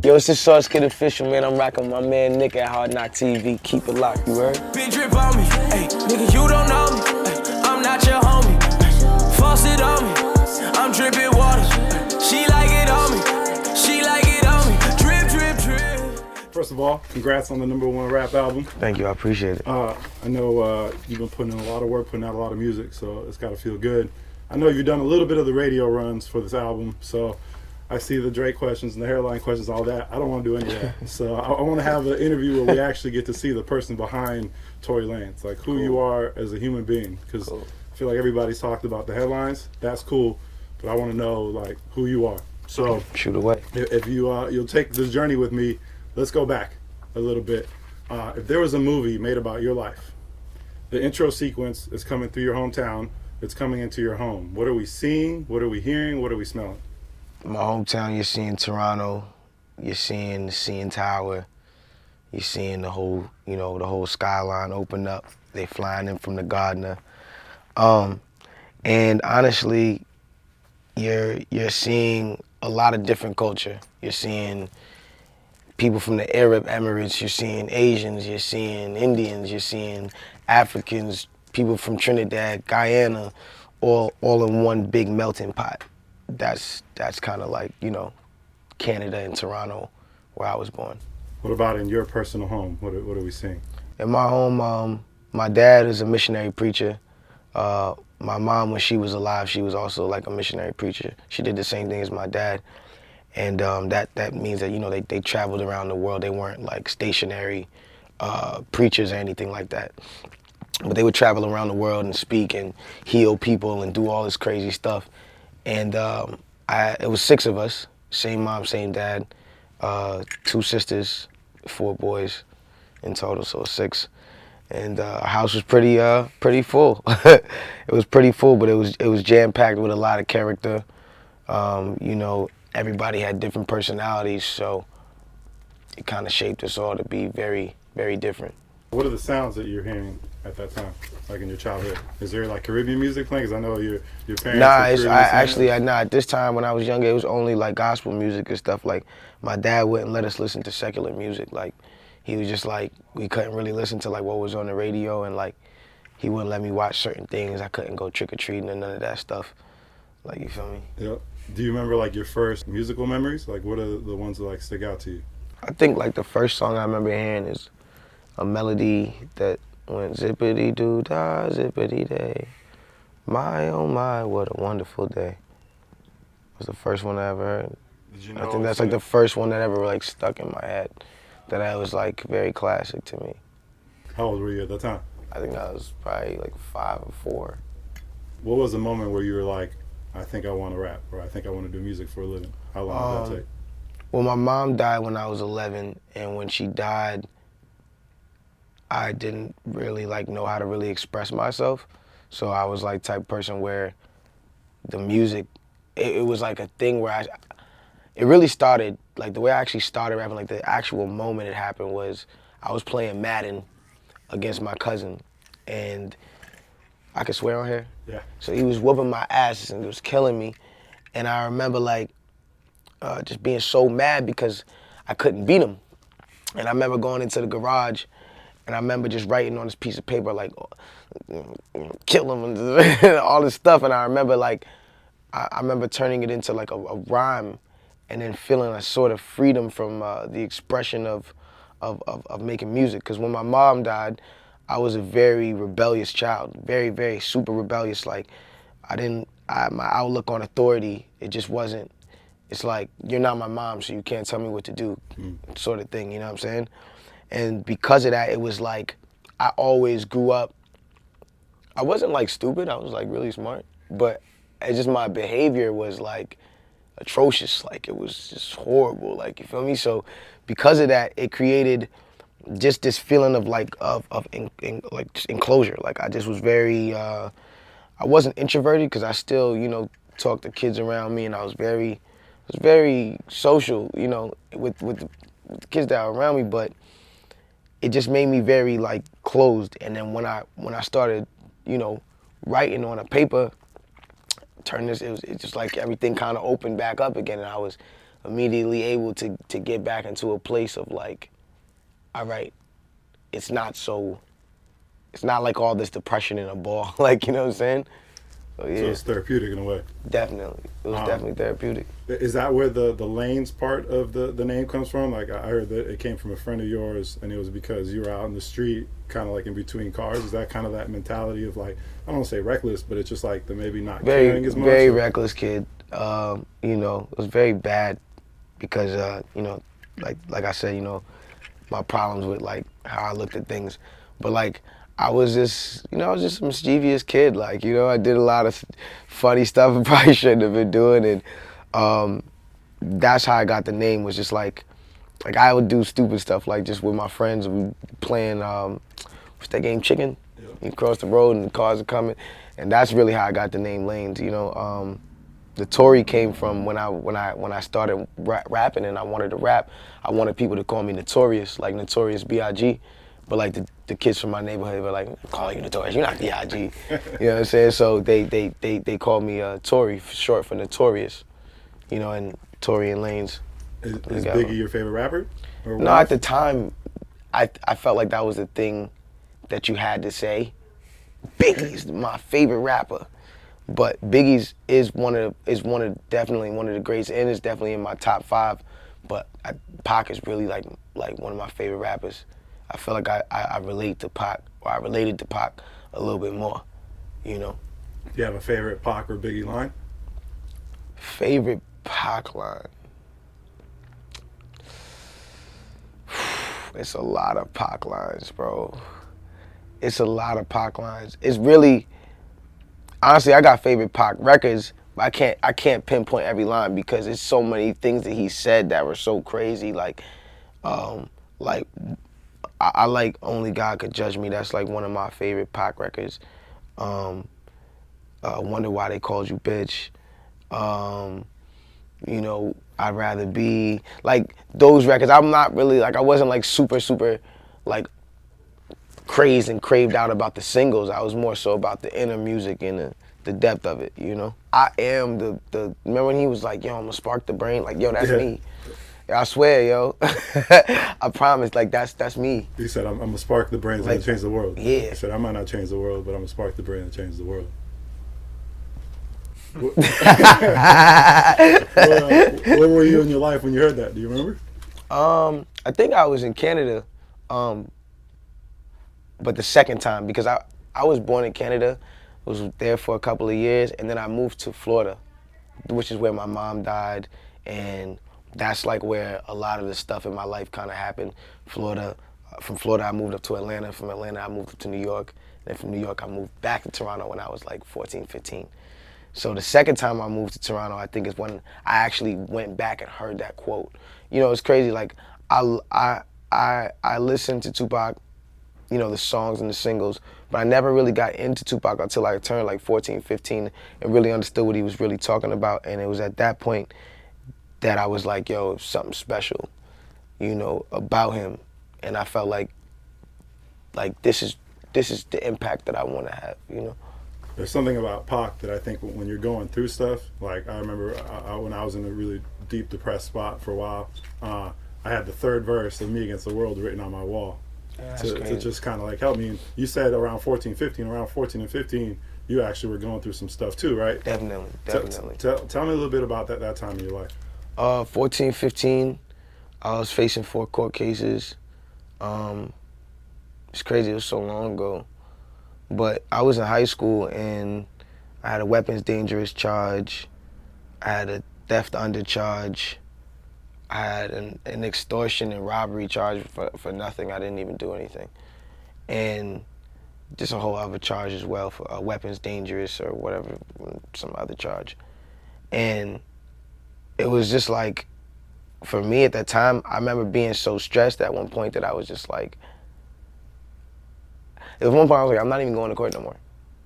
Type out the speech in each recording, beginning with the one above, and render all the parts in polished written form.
Yo, it's the Sauce Kid Official, man. I'm rocking my man Nick at hardknocktv. Keep it locked, you heard? Big drip on me, hey, nigga, you don't know me. Ay, I'm not your homie. Ay, faucet on me, I'm dripping water. Ay, she like it on me, she like it on me. Drip, drip, drip. First of all, congrats on the #1 rap album. Thank you, I appreciate it. I know you've been putting in a lot of work, putting out a lot of music, so it's got to feel good. I know you've done a little bit of the radio runs for this album, so I see the Drake questions and the hairline questions, all that. I don't want to do any of that. So I want to have an interview where we actually get to see the person behind Tory Lanez, like who you are as a human being. Because I feel like everybody's talked about the headlines. That's cool, but I want to know like who you are. So shoot away. If you'll take this journey with me, let's go back a little bit. If there was a movie made about your life, the intro sequence is coming through your hometown. It's coming into your home. What are we seeing? What are we hearing? What are we smelling? My hometown, you're seeing Toronto, you're seeing the CN Tower, you're seeing the whole, the whole skyline open up. They flying in from the Gardner. And honestly, you're seeing a lot of different culture. You're seeing people from the Arab Emirates, you're seeing Asians, you're seeing Indians, you're seeing Africans, people from Trinidad, Guyana, all in one big melting pot. That's kind of like, Canada and Toronto, where I was born. What about in your personal home? What are we seeing? In my home, my dad is a missionary preacher. My mom, when she was alive, she was also like a missionary preacher. She did the same thing as my dad. And that means that, they traveled around the world. They weren't like stationary preachers or anything like that. But they would travel around the world and speak and heal people and do all this crazy stuff. And it was 6 of us, same mom, same dad, 2 sisters, 4 boys in total, so 6. And our house was pretty full. It was pretty full, but it was jam-packed with a lot of character. Everybody had different personalities, so it kind of shaped us all to be very, very different. What are the sounds that you're hearing at that time, like in your childhood? Is there like Caribbean music playing? Because I know your parents. Nah, at this time when I was younger, it was only like gospel music and stuff. Like my dad wouldn't let us listen to secular music. Like he was just like, we couldn't really listen to like what was on the radio, and like he wouldn't let me watch certain things. I couldn't go trick or treating and none of that stuff. Like, you feel me? Yep. Do you remember like your first musical memories? Like what are the ones that like stick out to you? I think like the first song I remember hearing is a melody that went zippity-doo-dah, zippity-day. My, oh my, what a wonderful day. It was the first one I ever heard. Did you know? I think that's like the first one that ever like stuck in my head. That was like very classic to me. How old were you at that time? I think I was probably like 5 or 4. What was the moment where you were like, I think I want to rap, or I think I want to do music for a living? How long did that take? Well, my mom died when I was 11, and when she died, I didn't really like know how to really express myself. So I was like type of person where the music, it was like a thing where it really started, like the way I actually started rapping, like the actual moment it happened was I was playing Madden against my cousin, and I could swear on here? Yeah. So he was whooping my ass and it was killing me. And I remember like just being so mad because I couldn't beat him. And I remember going into the garage and I remember just writing on this piece of paper like, kill him and all this stuff. And I remember like, I remember turning it into like a rhyme and then feeling a sort of freedom from the expression of making music. Because when my mom died, I was a very rebellious child, very, very super rebellious. Like my outlook on authority, it just wasn't, it's like, you're not my mom, so you can't tell me what to do, sort of thing, you know what I'm saying? And because of that, it was like, I always grew up, I wasn't like stupid, I was like really smart, but it's just my behavior was like atrocious, like it was just horrible, like, you feel me? So because of that, it created just this feeling of like, like just enclosure. Like I just was very, I wasn't introverted because I still, talked to kids around me, and I was very social, with the kids that are around me, but it just made me very like closed. And then when I started, writing on a paper, it was just like everything kind of opened back up again, and I was immediately able to get back into a place of like, all right, it's not like all this depression in a ball, like, you know what I'm saying? So yeah, So it's therapeutic in a way. definitely. It was definitely therapeutic. Is that where the Lanez part of the name comes from? Like I heard that it came from a friend of yours, and it was because you were out in the street, kind of like in between cars. Is that kind of that mentality of like, I don't want to say reckless, but it's just like the maybe not caring as much? Very reckless kid. You know, it was very bad because you know, like I said, you know, my problems with like how I looked at things, but like I was just a mischievous kid. Like, you know, I did a lot of funny stuff I probably shouldn't have been doing, and that's how I got the name. Was just like I would do stupid stuff like just with my friends. We playing what's that game, Chicken? Yeah. You cross the road and the cars are coming, and that's really how I got the name Lanez. You know, the Tory came from when I started rapping and I wanted to rap. I wanted people to call me Notorious, like Notorious B.I.D. But like the kids from my neighborhood were like, I'm calling you Notorious, you're not B.I.G. You know what I'm saying? So they called me Tory, short for Notorious. You know, and Tory and Lanez. Is Biggie your favorite rapper? Or No, at the time, I felt like that was the thing that you had to say. Biggie's my favorite rapper, but Biggie's is definitely one of the greats, and is definitely in my top 5. But Pac is really like one of my favorite rappers. I feel like I relate to Pac, or I related to Pac a little bit more, you know. Do you have a favorite Pac or Biggie line? Favorite Pac line? It's a lot of Pac lines, bro. It's a lot of Pac lines. It's really, honestly, I got favorite Pac records, but I can't pinpoint every line because it's so many things that he said that were so crazy. Like I like Only God Could Judge Me. That's like one of my favorite Pac records. Wonder Why They Called You Bitch. You know, I'd Rather Be. Like those records, I'm not really like, I wasn't like super like crazed and craved out about the singles. I was more so about the inner music and the depth of it, you know. I am the remember when he was like, yo, I'm gonna spark the brain? Like, yo, that's me. I swear, yo. I promise, like that's me. He said, I'm gonna spark the brain Like, that change the world. yeah. He said, I might not change the world, but I'm gonna spark the brain that change the world. Where were you in your life when you heard that? Do you remember? I think I was in Canada, but the second time, because I was born in Canada, was there for a couple of years, and then I moved to Florida, which is where my mom died, and that's like where a lot of the stuff in my life kind of happened. Florida, from Florida I moved up to Atlanta, from Atlanta I moved up to New York, and then from New York I moved back to Toronto when I was like 14, 15. So the second time I moved to Toronto, I think is when I actually went back and heard that quote. You know, it's crazy. Like I listened to Tupac, you know, the songs and the singles, but I never really got into Tupac until I turned like 14, 15 and really understood what he was really talking about. And it was at that point that I was like, yo, something special, you know, about him. And I felt like this is the impact that I want to have, you know. There's something about Pac that I think when you're going through stuff, like I remember when I was in a really deep depressed spot for a while, I had the third verse of Me Against the World written on my wall to just kind of like help me. And you said around 14 and 15, you actually were going through some stuff too, right? Definitely. Tell me a little bit about that time in your life. 14, 15, I was facing 4 court cases. It's crazy, it was so long ago. But I was in high school and I had a weapons dangerous charge. I had a theft under charge. I had an extortion and robbery charge for nothing. I didn't even do anything. And just a whole other charge as well for weapons dangerous or whatever, some other charge. And it was just like, for me at that time, I remember being so stressed at one point that I was just like, at one point I was like, I'm not even going to court no more.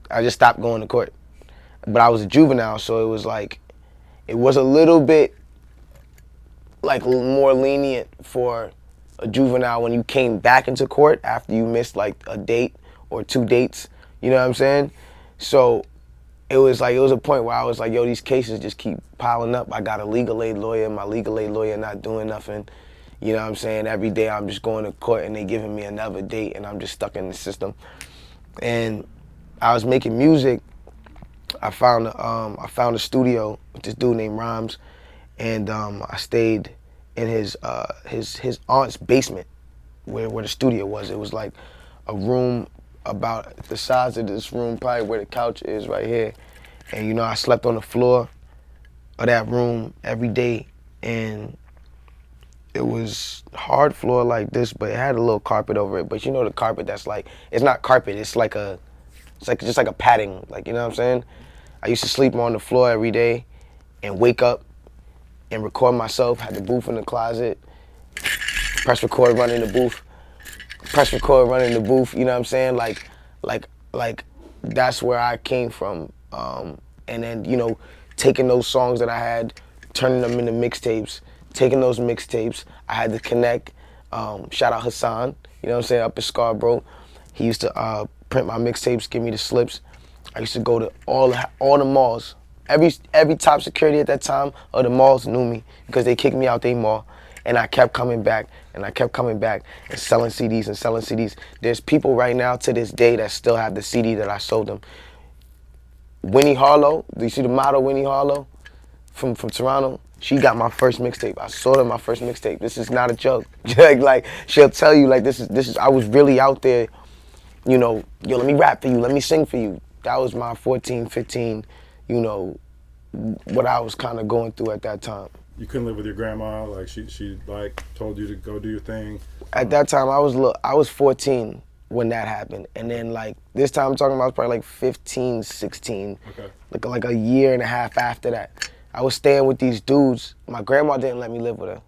I just stopped going to court. But I was a juvenile, so it was like, it was a little bit like more lenient for a juvenile when you came back into court after you missed like a date or 2 dates, you know what I'm saying? So it was a point where I was like, yo, these cases just keep piling up. I got a legal aid lawyer, my legal aid lawyer not doing nothing. You know what I'm saying? Every day I'm just going to court and they giving me another date and I'm just stuck in the system. And I was making music. I found a studio with this dude named Rhymes, and I stayed in his aunt's basement where the studio was. It was like a room about the size of this room, probably where the couch is right here. And you know, I slept on the floor of that room every day, and it was hard floor like this, but it had a little carpet over it. But you know the carpet that's like, it's not carpet, it's like just like a padding, like, you know what I'm saying? I used to sleep on the floor every day and wake up and record myself, had the booth in the closet, press record, run in the booth, press record, run in the booth, you know what I'm saying? Like that's where I came from. And then, you know, taking those songs that I had, turning them into mixtapes, taking those mixtapes, I had to connect. Shout out Hassan, you know what I'm saying, up in Scarborough. He used to print my mixtapes, give me the slips. I used to go to all the malls. Every top security at that time of the malls knew me because they kicked me out their mall. And I kept coming back, and I kept coming back and selling CDs and selling CDs. There's people right now to this day that still have the CD that I sold them. Winnie Harlow, do you see the model Winnie Harlow from Toronto? She got my first mixtape. I sold her my first mixtape. This is not a joke. like she'll tell you, like, this is I was really out there, you know, yo, let me rap for you, let me sing for you. That was my 14, 15, you know, what I was kind of going through at that time. You couldn't live with your grandma, like she like told you to go do your thing? At that time, I was 14 when that happened. And then, like, this time I'm talking about, I was probably like 15, 16. Okay. Like a year and a half after that. I was staying with these dudes. My grandma didn't let me live with her.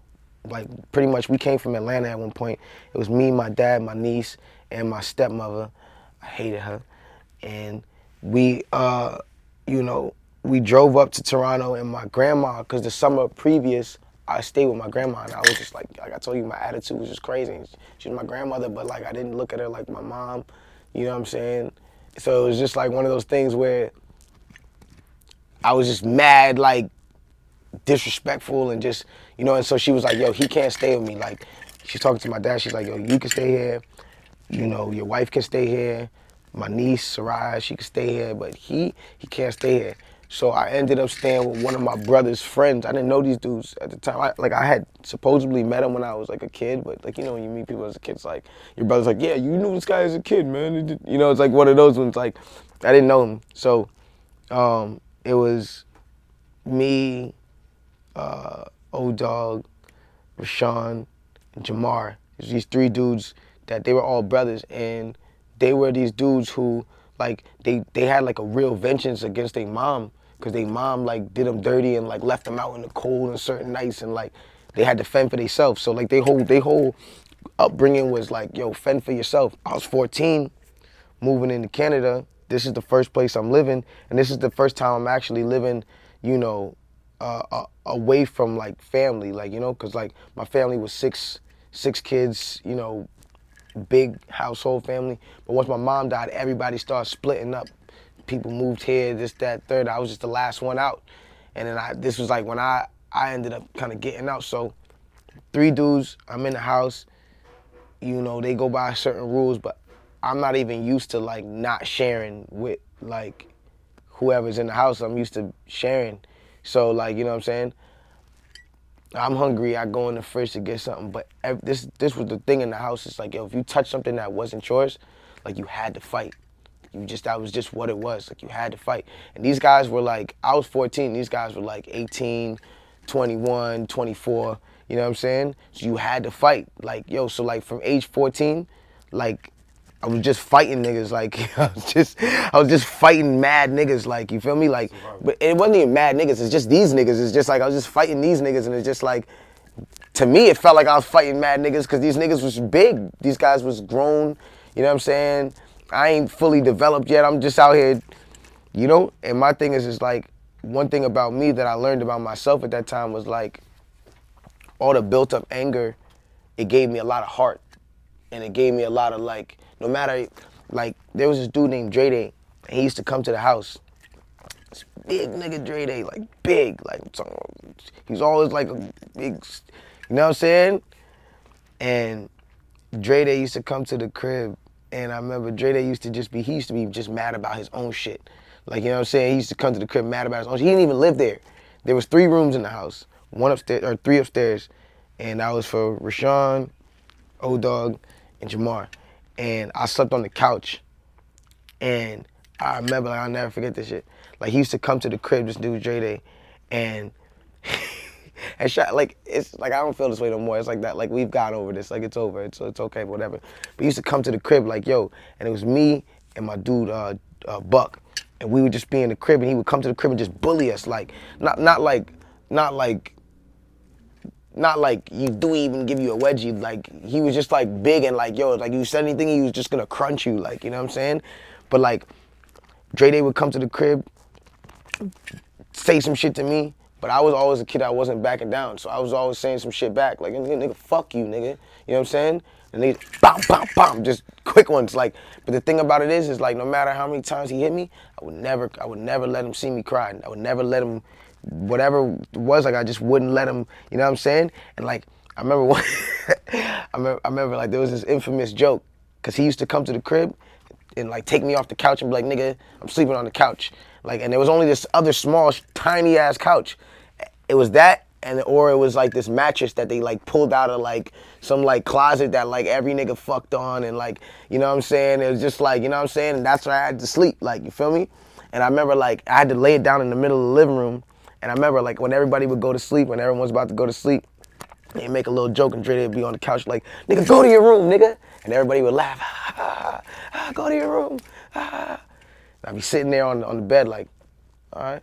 Like, pretty much, we came from Atlanta at one point. It was me, my dad, my niece, and my stepmother. I hated her. And we, you know, we drove up to Toronto, and my grandma, because the summer previous, I stayed with my grandma, and I was just like I told you, my attitude was just crazy. She was my grandmother, but like I didn't look at her like my mom, you know what I'm saying? So it was just like one of those things where I was just mad, like disrespectful, and just, you know, and so she was like, yo, he can't stay with me. Like, she's talking to my dad, she's like, yo, you can stay here, you know, your wife can stay here, my niece, Soraya, she can stay here, but he can't stay here. So I ended up staying with one of my brother's friends. I didn't know these dudes at the time. I had supposedly met him when I was like a kid, but like, you know, when you meet people as a kid, it's like, your brother's like, yeah, you knew this guy as a kid, man. You know, it's like one of those ones, like, I didn't know him. So it was me, O-Dog, Rashawn, and Jamar. These three dudes that they were all brothers, and they were these dudes who, like, they had like a real vengeance against their mom, because their mom like did them dirty and like left them out in the cold on certain nights, and like they had to fend for themselves. So like they whole upbringing was like, yo, fend for yourself. I was 14, moving into Canada. This is the first place I'm living, and this is the first time I'm actually living, you know, away from like family, like, you know, because like my family was six kids, you know, big household family. But once my mom died, everybody started splitting up. People moved here, this, that, third. I was just the last one out. And then this was like when I ended up kind of getting out. So 3 dudes, I'm in the house, you know, they go by certain rules, but I'm not even used to like not sharing with like whoever's in the house. I'm used to sharing. So like, you know what I'm saying? I'm hungry, I go in the fridge to get something, but this was the thing in the house. It's like, yo, if you touch something that wasn't yours, like, you had to fight. That was just what it was. Like, you had to fight. And these guys were like, I was 14, these guys were like 18, 21, 24, you know what I'm saying? So you had to fight. Like, yo, so like from age 14, like, I was just fighting niggas, like, I was just fighting mad niggas, like, you feel me? Like, but it wasn't even mad niggas, it's just these niggas. It's just like, I was just fighting these niggas, and it's just like, to me, it felt like I was fighting mad niggas, because these niggas was big. These guys was grown, you know what I'm saying? I ain't fully developed yet, I'm just out here, you know? And my thing is like, one thing about me that I learned about myself at that time was like, all the built up anger, it gave me a lot of heart. And it gave me a lot of like, no matter, like, there was this dude named Dre Day, and he used to come to the house, This big nigga Dre Day, like big, like he's always like a big, you know what I'm saying? And Dre Day used to come to the crib, and I remember Dre Day used to be just mad about his own shit. Like, you know what I'm saying? He used to come to the crib mad about his own shit. He didn't even live there. There was 3 rooms in the house, 1 upstairs, or 3 upstairs, and that was for Rashawn, O-Dog, and Jamar. And I slept on the couch, and I remember, like, I'll never forget this shit. Like, he used to come to the crib, this dude Dre Day, and and like, it's like, I don't feel this way no more. It's like that, like, we've got over this, like, it's over, it's okay, whatever. But he used to come to the crib like, yo, and it was me and my dude Buck, and we would just be in the crib, and he would come to the crib and just bully us, like, not like you do even give you a wedgie. Like, he was just like big and like, yo, like, you said anything, he was just gonna crunch you, like, you know what I'm saying? But like, Dre Day would come to the crib, say some shit to me, but I was always a kid, I wasn't backing down, so I was always saying some shit back, like, nigga, fuck you, nigga, you know what I'm saying? And they, bam, bam, bam, just quick ones, like, but the thing about it is like, no matter how many times he hit me, I would never let him see me cry. I would never let him, whatever it was, like, I just wouldn't let him, you know what I'm saying? And like, I remember one, I remember like, there was this infamous joke, cause he used to come to the crib and like take me off the couch and be like, nigga, I'm sleeping on the couch. Like, and there was only this other small, tiny ass couch. It was that, or it was like this mattress that they like pulled out of like some like closet that like every nigga fucked on, and like, you know what I'm saying? It was just like, you know what I'm saying? And that's where I had to sleep, like, you feel me? And I remember like, I had to lay it down in the middle of the living room. And I remember like, when everybody would go to sleep, when everyone was about to go to sleep, they'd make a little joke and Dre would be on the couch like, nigga, go to your room, nigga. And everybody would laugh, go to your room, And I'd be sitting there on the bed like, all right,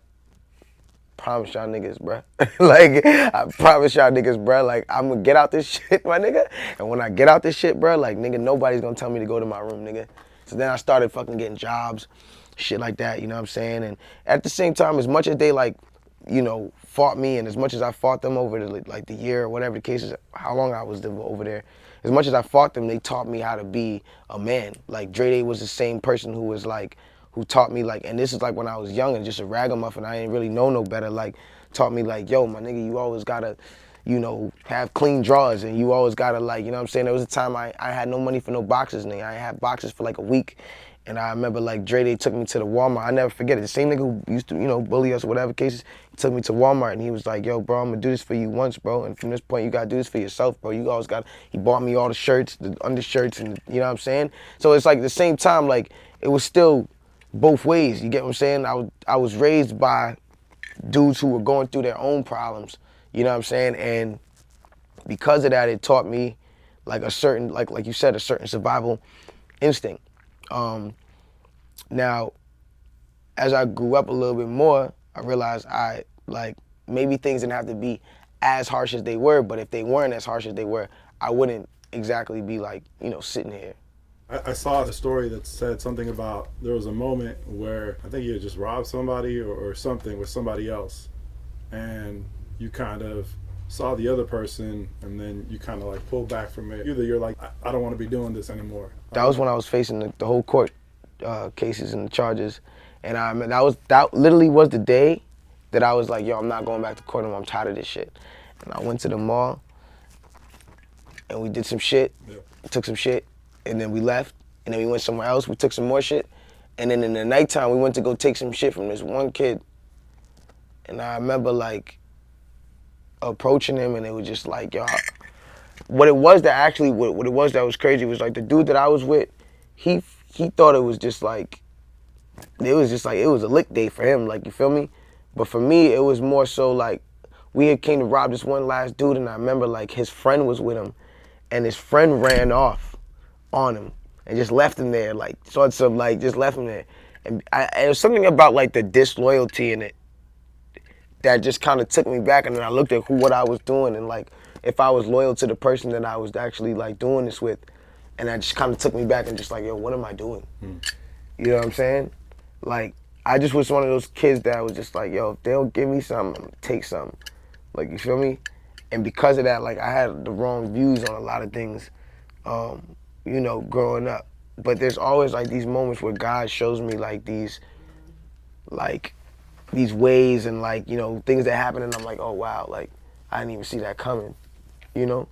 promise y'all niggas, bruh. Like, I promise y'all niggas, bruh, like, I'm gonna get out this shit, my nigga. And when I get out this shit, bruh, like, nigga, nobody's gonna tell me to go to my room, nigga. So then I started fucking getting jobs, shit like that, you know what I'm saying? And at the same time, as much as they like, you know, fought me, and as much as I fought them over the year or whatever the case is, how long I was over there, as much as I fought them, they taught me how to be a man. Like, Dre Day was the same person who taught me, like, and this is like when I was young and just a ragamuffin, I didn't really know no better, like, taught me like, yo, my nigga, you always gotta, you know, have clean drawers, and you always gotta, like, you know what I'm saying? There was a time I had no money for no boxes, nigga. I had boxes for like a week. And I remember like Dre Day took me to the Walmart. I never forget it. The same nigga who used to, you know, bully us or whatever cases, he took me to Walmart and he was like, yo, bro, I'm gonna do this for you once, bro. And from this point, you gotta do this for yourself, bro. You always got, he bought me all the shirts, the undershirts, and you know what I'm saying? So it's like at the same time, like, it was still both ways, you get what I'm saying? I was raised by dudes who were going through their own problems, you know what I'm saying? And because of that, it taught me like a certain, like you said, a certain survival instinct. Now, as I grew up a little bit more, I realized maybe things didn't have to be as harsh as they were, but if they weren't as harsh as they were, I wouldn't exactly be like, you know, sitting here. I saw a story that said something about there was a moment where I think you had just robbed somebody or something with somebody else, and you kind of saw the other person, and then you kind of like pulled back from it. Either you're like, I don't want to be doing this anymore. That was when I was facing the whole court cases and the charges, and that literally was the day that I was like, yo, I'm not going back to court anymore. I'm tired of this shit. And I went to the mall, and we did some shit, took some shit, and then we left, and then we went somewhere else. We took some more shit, and then in the nighttime, we went to go take some shit from this one kid, and I remember like approaching him, and it was just like, yo, what it was that was crazy was like the dude that I was with, he thought it was just like, it was a lick day for him, like, you feel me? But for me, it was more so like, we had came to rob this one last dude, and I remember like his friend was with him, and his friend ran off on him and just left him there, like, sorts of like, just left him there. And it was something about like the disloyalty in it that just kind of took me back, and then I looked at what I was doing, and like, if I was loyal to the person that I was actually like doing this with, and that just kind of took me back and just like, yo, what am I doing? You know what I'm saying? Like, I just was one of those kids that was just like, yo, if they don't give me something, I'm gonna take something. Like, you feel me? And because of that, like, I had the wrong views on a lot of things, you know, growing up. But there's always like these moments where God shows me like these, like, these ways and like, you know, things that happen and I'm like, oh wow, like I didn't even see that coming, you know?